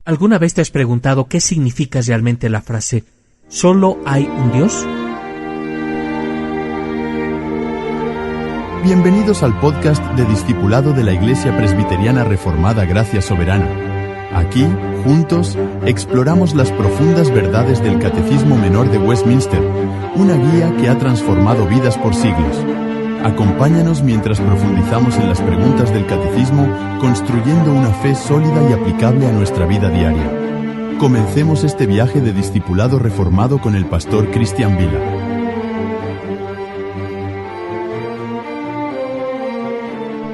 ¿Alguna vez te has preguntado qué significa realmente la frase ¿solo hay un Dios? Bienvenidos al podcast de Discipulado de la Iglesia Presbiteriana Reformada Gracia Soberana. Aquí, juntos, exploramos las profundas verdades del Catecismo Menor de Westminster, una guía que ha transformado vidas por siglos. Acompáñanos mientras profundizamos en las preguntas del Catecismo, construyendo una fe sólida y aplicable a nuestra vida diaria. Comencemos este viaje de discipulado reformado con el pastor Cristian Vila.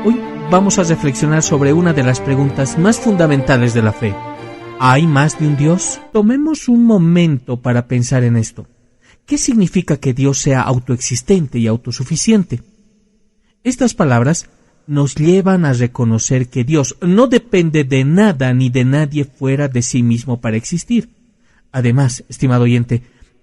Hoy vamos a reflexionar sobre una de las preguntas más fundamentales de la fe. ¿Hay más de un Dios? Tomemos un momento para pensar en esto. ¿Qué significa que Dios sea autoexistente y autosuficiente? Estas palabras nos llevan a reconocer que Dios no depende de nada ni de nadie fuera de sí mismo para existir. Además, estimado oyente,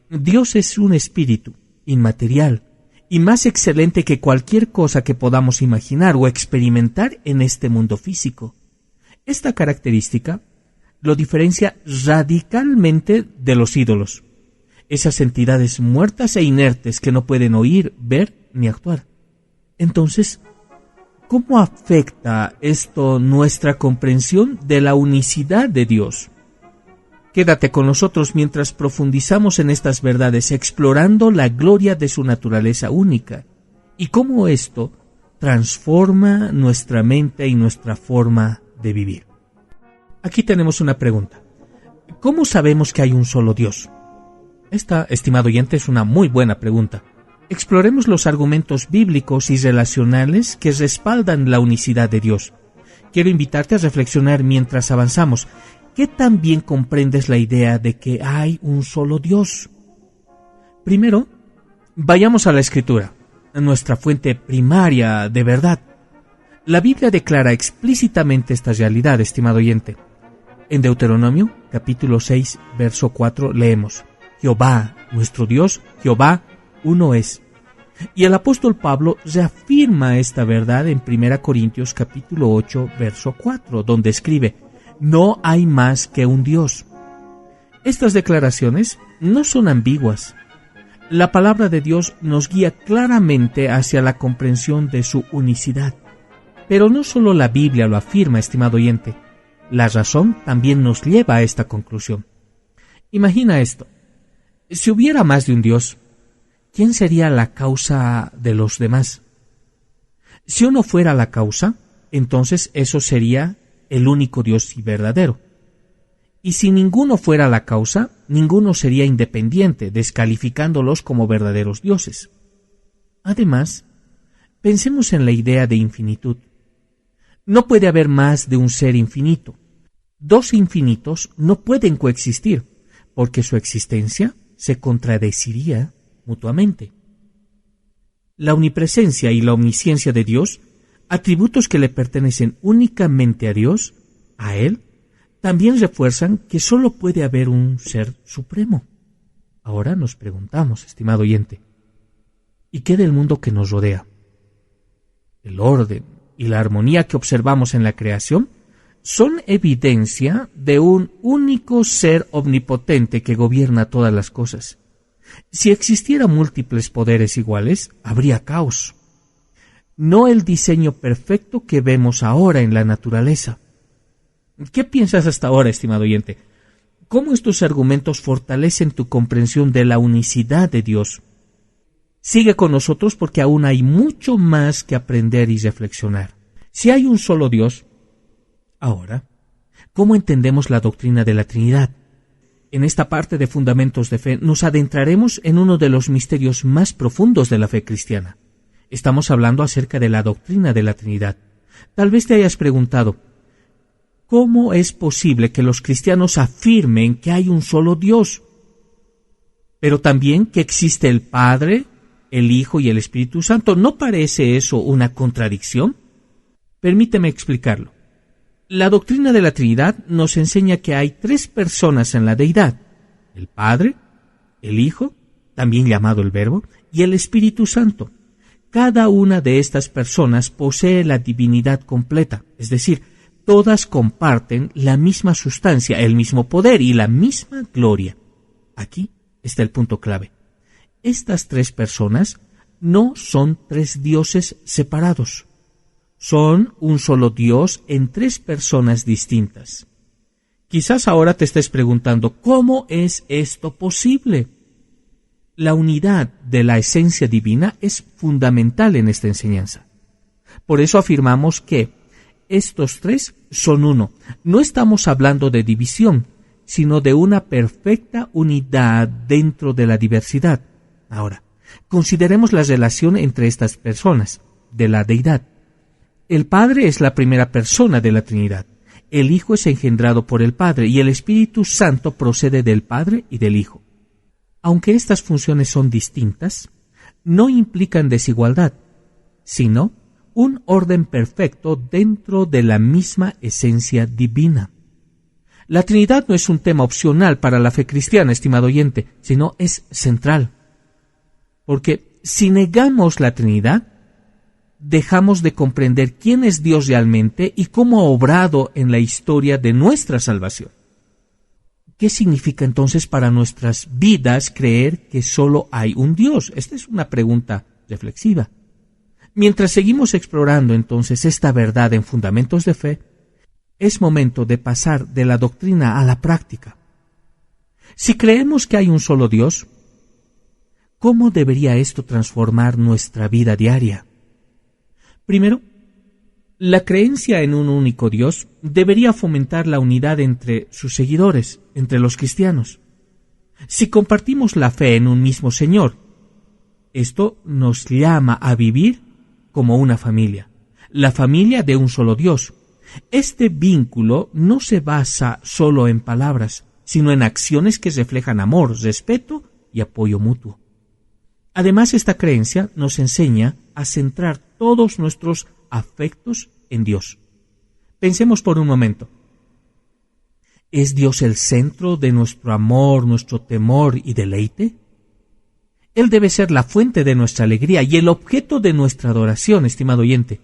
Dios es un espíritu inmaterial y más excelente que cualquier cosa que podamos imaginar o experimentar en este mundo físico. Esta característica lo diferencia radicalmente de los ídolos, esas entidades muertas e inertes que no pueden oír, ver ni actuar. Entonces, ¿cómo afecta esto nuestra comprensión de la unicidad de Dios? Quédate con nosotros mientras profundizamos en estas verdades, explorando la gloria de su naturaleza única y cómo esto transforma nuestra mente y nuestra forma de vivir. Aquí tenemos una pregunta. ¿Cómo sabemos que hay un solo Dios? Esta, estimado oyente, es una muy buena pregunta. Exploremos los argumentos bíblicos y relacionales que respaldan la unicidad de Dios. Quiero invitarte a reflexionar mientras avanzamos. ¿Qué tan bien comprendes la idea de que hay un solo Dios? Primero, vayamos a la Escritura, a nuestra fuente primaria de verdad. La Biblia declara explícitamente esta realidad, estimado oyente. En Deuteronomio, capítulo 6, verso 4, leemos: Jehová, nuestro Dios, Jehová, uno es. Y el apóstol Pablo reafirma esta verdad en 1 Corintios capítulo 8, verso 4, donde escribe: no hay más que un Dios. Estas declaraciones no son ambiguas. La palabra de Dios nos guía claramente hacia la comprensión de su unicidad. Pero no solo la Biblia lo afirma, estimado oyente. La razón también nos lleva a esta conclusión. Imagina esto. Si hubiera más de un Dios, ¿quién sería la causa de los demás? Si uno fuera la causa, entonces eso sería el único Dios y verdadero. Y si ninguno fuera la causa, ninguno sería independiente, descalificándolos como verdaderos dioses. Además, pensemos en la idea de infinitud. No puede haber más de un ser infinito. Dos infinitos no pueden coexistir, porque su existencia se contradeciría mutuamente. La omnipresencia y la omnisciencia de Dios, atributos que le pertenecen únicamente a Dios, a Él, también refuerzan que solo puede haber un ser supremo. Ahora nos preguntamos, estimado oyente, ¿y qué del mundo que nos rodea? El orden y la armonía que observamos en la creación son evidencia de un único ser omnipotente que gobierna todas las cosas. Si existieran múltiples poderes iguales, habría caos. No el diseño perfecto que vemos ahora en la naturaleza. ¿Qué piensas hasta ahora, estimado oyente? ¿Cómo estos argumentos fortalecen tu comprensión de la unicidad de Dios? Sigue con nosotros porque aún hay mucho más que aprender y reflexionar. Si hay un solo Dios, ahora, ¿cómo entendemos la doctrina de la Trinidad? En esta parte de Fundamentos de Fe nos adentraremos en uno de los misterios más profundos de la fe cristiana. Estamos hablando acerca de la doctrina de la Trinidad. Tal vez te hayas preguntado, ¿cómo es posible que los cristianos afirmen que hay un solo Dios, pero también que existe el Padre, el Hijo y el Espíritu Santo? ¿No parece eso una contradicción? Permíteme explicarlo. La doctrina de la Trinidad nos enseña que hay tres personas en la deidad: el Padre, el Hijo, también llamado el Verbo, y el Espíritu Santo. Cada una de estas personas posee la divinidad completa, es decir, todas comparten la misma sustancia, el mismo poder y la misma gloria. Aquí está el punto clave. Estas tres personas no son tres dioses separados. Son un solo Dios en tres personas distintas. Quizás ahora te estés preguntando, ¿cómo es esto posible? La unidad de la esencia divina es fundamental en esta enseñanza. Por eso afirmamos que estos tres son uno. No estamos hablando de división, sino de una perfecta unidad dentro de la diversidad. Ahora, consideremos la relación entre estas personas, de la deidad. El Padre es la primera persona de la Trinidad. El Hijo es engendrado por el Padre y el Espíritu Santo procede del Padre y del Hijo. Aunque estas funciones son distintas, no implican desigualdad, sino un orden perfecto dentro de la misma esencia divina. La Trinidad no es un tema opcional para la fe cristiana, estimado oyente, sino es central. Porque si negamos la Trinidad, dejamos de comprender quién es Dios realmente y cómo ha obrado en la historia de nuestra salvación. ¿Qué significa entonces para nuestras vidas creer que solo hay un Dios? Esta es una pregunta reflexiva. Mientras seguimos explorando entonces esta verdad en fundamentos de fe, es momento de pasar de la doctrina a la práctica. Si creemos que hay un solo Dios, ¿cómo debería esto transformar nuestra vida diaria? Primero, la creencia en un único Dios debería fomentar la unidad entre sus seguidores, entre los cristianos. Si compartimos la fe en un mismo Señor, esto nos llama a vivir como una familia, la familia de un solo Dios. Este vínculo no se basa solo en palabras, sino en acciones que reflejan amor, respeto y apoyo mutuo. Además, esta creencia nos enseña a centrar todos nuestros afectos en Dios. Pensemos por un momento. ¿Es Dios el centro de nuestro amor, nuestro temor y deleite? Él debe ser la fuente de nuestra alegría y el objeto de nuestra adoración, estimado oyente.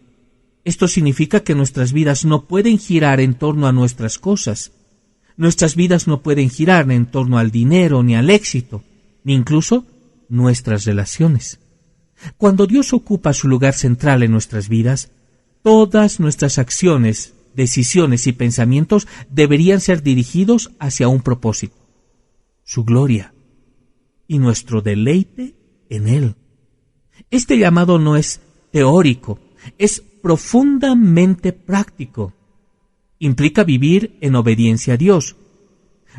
Esto significa que nuestras vidas no pueden girar en torno a nuestras cosas. Nuestras vidas no pueden girar en torno al dinero, ni al éxito, ni incluso nuestras relaciones. Cuando Dios ocupa su lugar central en nuestras vidas, todas nuestras acciones, decisiones y pensamientos deberían ser dirigidos hacia un propósito, su gloria y nuestro deleite en Él. Este llamado no es teórico, es profundamente práctico. Implica vivir en obediencia a Dios,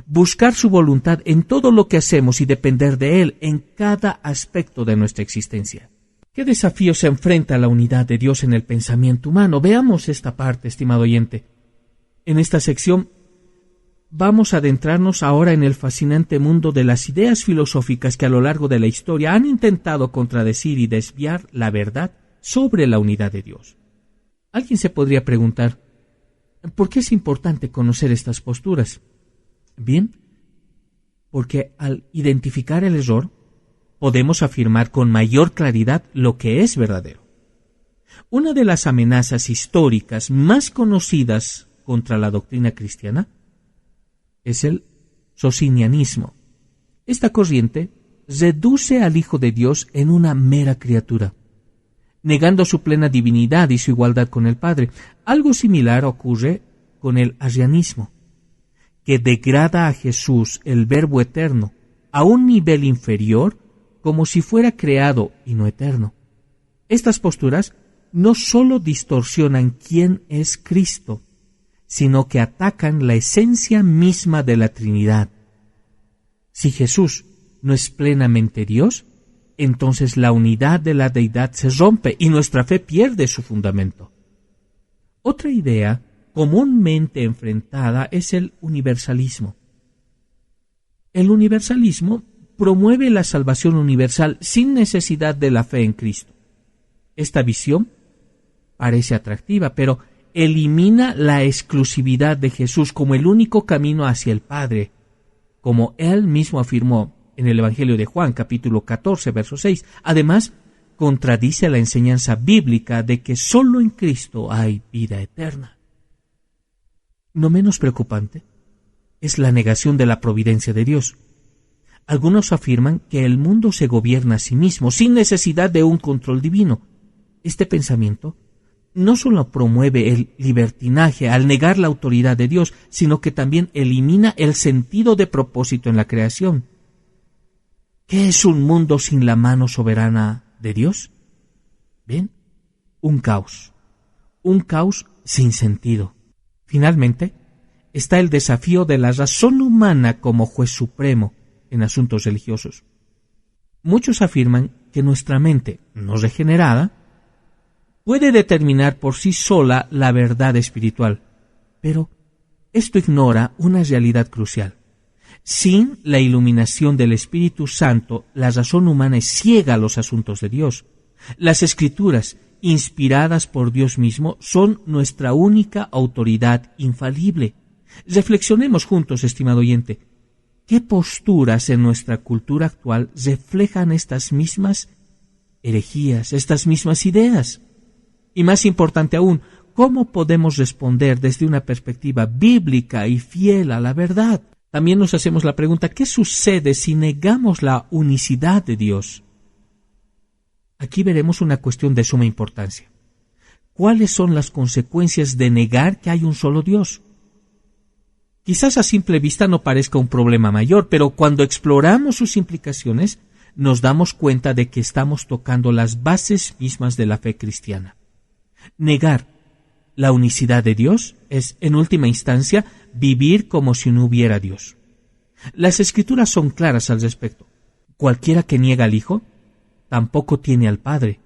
buscar su voluntad en todo lo que hacemos y depender de Él en cada aspecto de nuestra existencia. ¿Qué desafío se enfrenta a la unidad de Dios en el pensamiento humano? Veamos esta parte, estimado oyente. En esta sección vamos a adentrarnos ahora en el fascinante mundo de las ideas filosóficas que a lo largo de la historia han intentado contradecir y desviar la verdad sobre la unidad de Dios. Alguien se podría preguntar, ¿por qué es importante conocer estas posturas? Bien, porque al identificar el error, podemos afirmar con mayor claridad lo que es verdadero. Una de las amenazas históricas más conocidas contra la doctrina cristiana es el socinianismo. Esta corriente reduce al Hijo de Dios en una mera criatura, negando su plena divinidad y su igualdad con el Padre. Algo similar ocurre con el arrianismo, que degrada a Jesús, el Verbo eterno, a un nivel inferior como si fuera creado y no eterno. Estas posturas no solo distorsionan quién es Cristo, sino que atacan la esencia misma de la Trinidad. Si Jesús no es plenamente Dios, entonces la unidad de la deidad se rompe y nuestra fe pierde su fundamento. Otra idea comúnmente enfrentada es el universalismo. El universalismo promueve la salvación universal sin necesidad de la fe en Cristo. Esta visión parece atractiva, pero elimina la exclusividad de Jesús como el único camino hacia el Padre, como Él mismo afirmó en el Evangelio de Juan, capítulo 14, verso 6. Además, contradice la enseñanza bíblica de que solo en Cristo hay vida eterna. No menos preocupante es la negación de la providencia de Dios. Algunos afirman que el mundo se gobierna a sí mismo, sin necesidad de un control divino. Este pensamiento no solo promueve el libertinaje al negar la autoridad de Dios, sino que también elimina el sentido de propósito en la creación. ¿Qué es un mundo sin la mano soberana de Dios? Bien, un caos sin sentido. Finalmente, está el desafío de la razón humana como juez supremo en asuntos religiosos. Muchos afirman que nuestra mente, no regenerada, puede determinar por sí sola la verdad espiritual, pero esto ignora una realidad crucial. Sin la iluminación del Espíritu Santo, la razón humana es ciega a los asuntos de Dios. Las Escrituras, inspiradas por Dios mismo, son nuestra única autoridad infalible. Reflexionemos juntos, estimado oyente. ¿Qué posturas en nuestra cultura actual reflejan estas mismas herejías, estas mismas ideas? Y más importante aún, ¿cómo podemos responder desde una perspectiva bíblica y fiel a la verdad? También nos hacemos la pregunta, ¿qué sucede si negamos la unicidad de Dios? Aquí veremos una cuestión de suma importancia. ¿Cuáles son las consecuencias de negar que hay un solo Dios? Quizás a simple vista no parezca un problema mayor, pero cuando exploramos sus implicaciones, nos damos cuenta de que estamos tocando las bases mismas de la fe cristiana. Negar la unicidad de Dios es, en última instancia, vivir como si no hubiera Dios. Las Escrituras son claras al respecto. Cualquiera que niega al Hijo, tampoco tiene al Padre.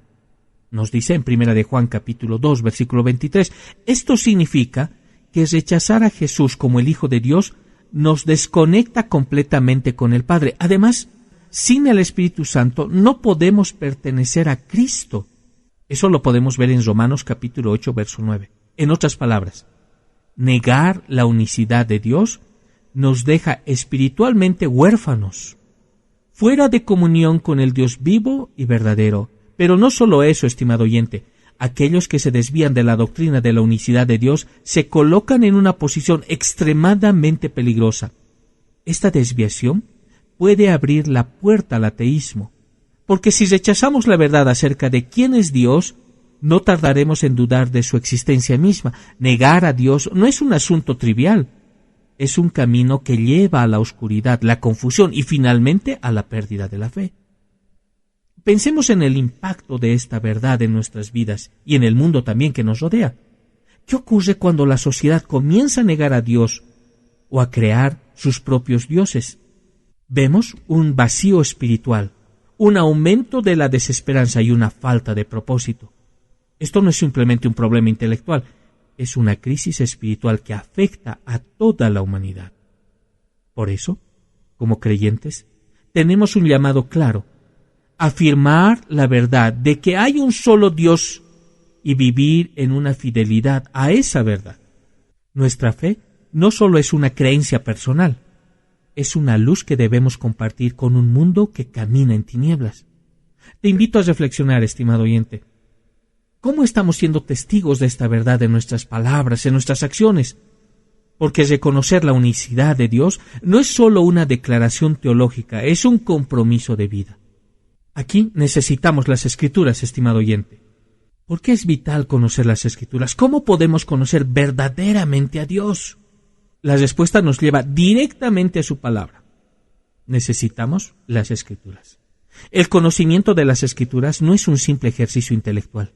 Nos dice en 1 de Juan capítulo 2, versículo 23. Esto significa que rechazar a Jesús como el Hijo de Dios nos desconecta completamente con el Padre. Además, sin el Espíritu Santo no podemos pertenecer a Cristo. Eso lo podemos ver en Romanos capítulo 8, verso 9. En otras palabras, negar la unicidad de Dios nos deja espiritualmente huérfanos, fuera de comunión con el Dios vivo y verdadero. Pero no solo eso, estimado oyente. Aquellos que se desvían de la doctrina de la unicidad de Dios se colocan en una posición extremadamente peligrosa. Esta desviación puede abrir la puerta al ateísmo, porque si rechazamos la verdad acerca de quién es Dios, no tardaremos en dudar de su existencia misma. Negar a Dios no es un asunto trivial, es un camino que lleva a la oscuridad, la confusión y finalmente a la pérdida de la fe. Pensemos en el impacto de esta verdad en nuestras vidas y en el mundo también que nos rodea. ¿Qué ocurre cuando la sociedad comienza a negar a Dios o a crear sus propios dioses? Vemos un vacío espiritual, un aumento de la desesperanza y una falta de propósito. Esto no es simplemente un problema intelectual, es una crisis espiritual que afecta a toda la humanidad. Por eso, como creyentes, tenemos un llamado claro: afirmar la verdad de que hay un solo Dios y vivir en una fidelidad a esa verdad. Nuestra fe no solo es una creencia personal, es una luz que debemos compartir con un mundo que camina en tinieblas. Te invito a reflexionar, estimado oyente. ¿Cómo estamos siendo testigos de esta verdad en nuestras palabras, en nuestras acciones? Porque reconocer la unicidad de Dios no es solo una declaración teológica, es un compromiso de vida. Aquí necesitamos las Escrituras, estimado oyente. ¿Por qué es vital conocer las Escrituras? ¿Cómo podemos conocer verdaderamente a Dios? La respuesta nos lleva directamente a su palabra. Necesitamos las Escrituras. El conocimiento de las Escrituras no es un simple ejercicio intelectual.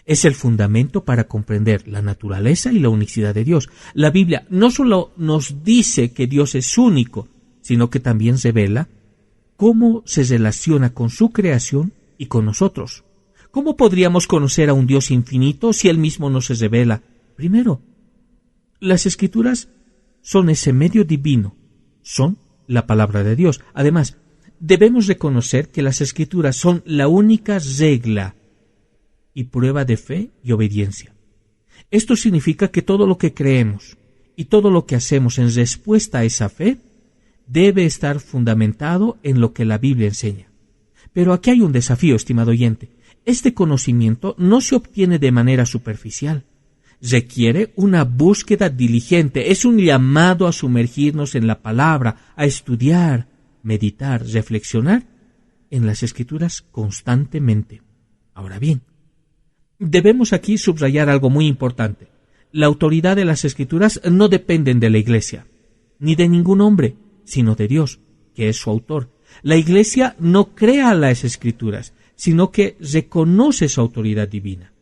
Es el fundamento para comprender la naturaleza y la unicidad de Dios. La Biblia no solo nos dice que Dios es único, sino que también revela cómo se relaciona con su creación y con nosotros. ¿Cómo podríamos conocer a un Dios infinito si Él mismo no se revela? Primero, las Escrituras son ese medio divino, son la palabra de Dios. Además, debemos reconocer que las Escrituras son la única regla y prueba de fe y obediencia. Esto significa que todo lo que creemos y todo lo que hacemos en respuesta a esa fe debe estar fundamentado en lo que la Biblia enseña. Pero aquí hay un desafío, estimado oyente. Este conocimiento no se obtiene de manera superficial. Requiere una búsqueda diligente, es un llamado a sumergirnos en la palabra, a estudiar, meditar, reflexionar en las Escrituras constantemente. Ahora bien, debemos aquí subrayar algo muy importante. La autoridad de las Escrituras no dependen de la Iglesia, ni de ningún hombre, sino de Dios, que es su autor. La Iglesia no crea las Escrituras, sino que reconoce su autoridad divina.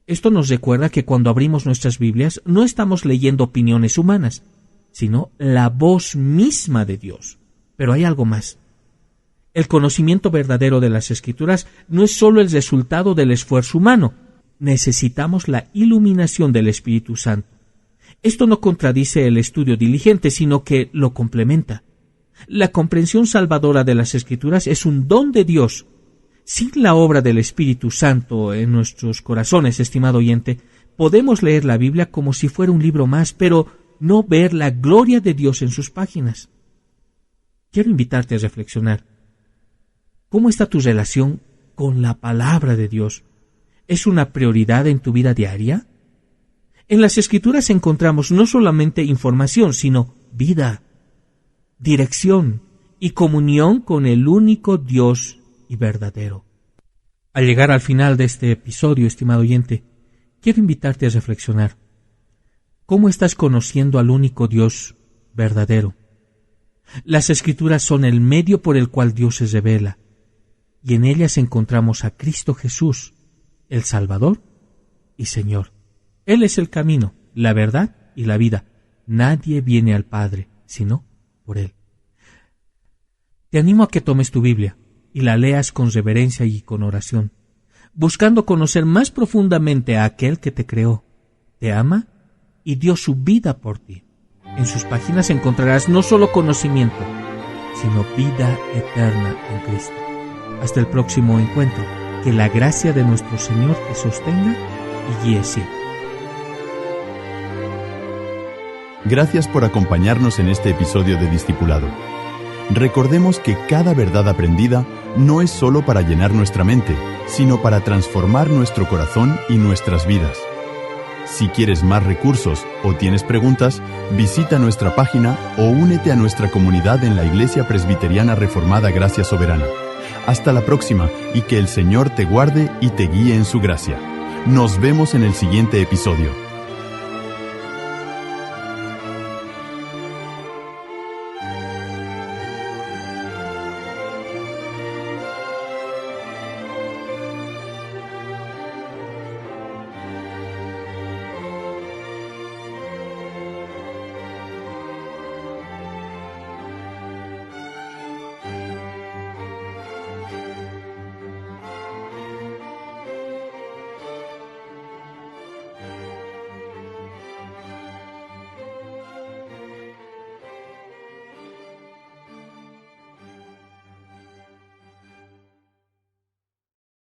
Esto nos recuerda que cuando abrimos nuestras Biblias no estamos leyendo opiniones humanas, sino la voz misma de Dios. Pero hay algo más. El conocimiento verdadero de las Escrituras no es solo el resultado del esfuerzo humano. Necesitamos la iluminación del Espíritu Santo. Esto no contradice el estudio diligente, sino que lo complementa. La comprensión salvadora de las Escrituras es un don de Dios. Sin la obra del Espíritu Santo en nuestros corazones, estimado oyente, podemos leer la Biblia como si fuera un libro más, pero no ver la gloria de Dios en sus páginas. Quiero invitarte a reflexionar. ¿Cómo está tu relación con la palabra de Dios? ¿Es una prioridad en tu vida diaria? En las Escrituras encontramos no solamente información, sino vida, dirección y comunión con el único Dios y verdadero. Al llegar al final de este episodio, estimado oyente, quiero invitarte a reflexionar. ¿Cómo estás conociendo al único Dios verdadero? Las Escrituras son el medio por el cual Dios se revela, y en ellas encontramos a Cristo Jesús, el Salvador y Señor. Él es el camino, la verdad y la vida. Nadie viene al Padre, sino por Él. Te animo a que tomes tu Biblia y la leas con reverencia y con oración, buscando conocer más profundamente a aquel que te creó, te ama y dio su vida por ti. En sus páginas encontrarás no solo conocimiento, sino vida eterna en Cristo. Hasta el próximo encuentro. Que la gracia de nuestro Señor te sostenga y guíe siempre. Gracias por acompañarnos en este episodio de Discipulado. Recordemos que cada verdad aprendida no es solo para llenar nuestra mente, sino para transformar nuestro corazón y nuestras vidas. Si quieres más recursos o tienes preguntas, visita nuestra página o únete a nuestra comunidad en la Iglesia Presbiteriana Reformada Gracia Soberana. Hasta la próxima y que el Señor te guarde y te guíe en su gracia. Nos vemos en el siguiente episodio.